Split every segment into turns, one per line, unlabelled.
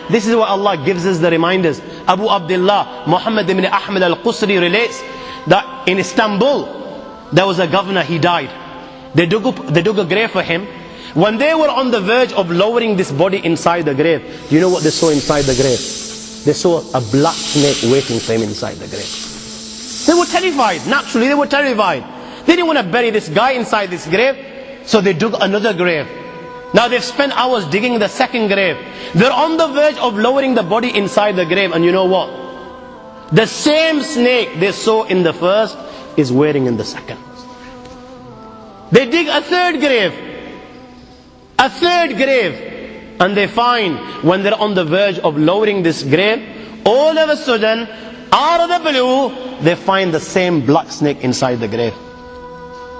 This is what Allah gives us the reminders. Abu Abdullah Muhammad ibn Ahmad al-Qusri relates that in Istanbul there was a governor, he died. They dug a grave for him. When they were on the verge of lowering this body inside the grave, you know what they saw inside the grave? They saw a black snake waiting for him inside the grave. They were terrified. Naturally, they were terrified. They didn't want to bury this guy inside this grave, so they dug another grave. Now they've spent hours digging the second grave. They're on the verge of lowering the body inside the grave, and you know what? The same snake they saw in the first is waiting in the second. They dig a third grave. A third grave. And they find, when they're on the verge of lowering this grave, all of a sudden, out of the blue, they find the same black snake inside the grave.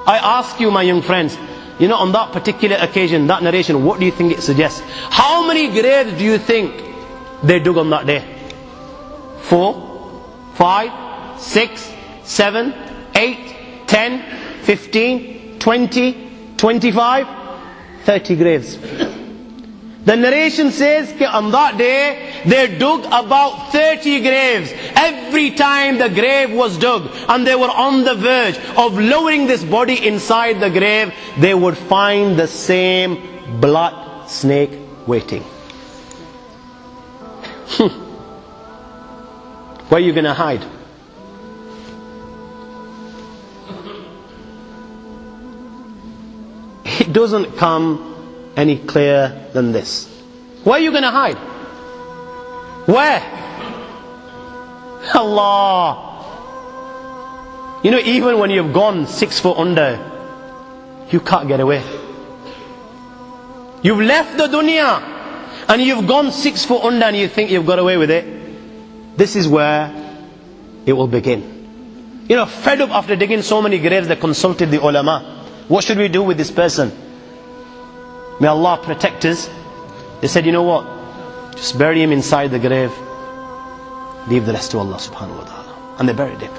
I ask you, my young friends, you know, on that particular occasion, that narration, what do you think it suggests? How many graves do you think they dug on that day? 4, 5, 6, 7, 8, 10, 15, 20, 25, 30 graves. The narration says that on that day they dug about 30 graves. Every time the grave was dug and they were on the verge of lowering this body inside the grave, they would find the same black snake waiting. Where are you going to hide? It doesn't come any clearer than this. Where are you going to hide? Where? Allah. You know, even when you've gone 6 foot under, you can't get away. You've left the dunya and you've gone 6 foot under and you think you've got away with it. This is where it will begin. You know, fed up after digging so many graves, they consulted the ulama. What should we do with this person? May Allah protect us. They said, you know what? Just bury him inside the grave. Leave the rest to Allah subhanahu wa ta'ala. And they buried him.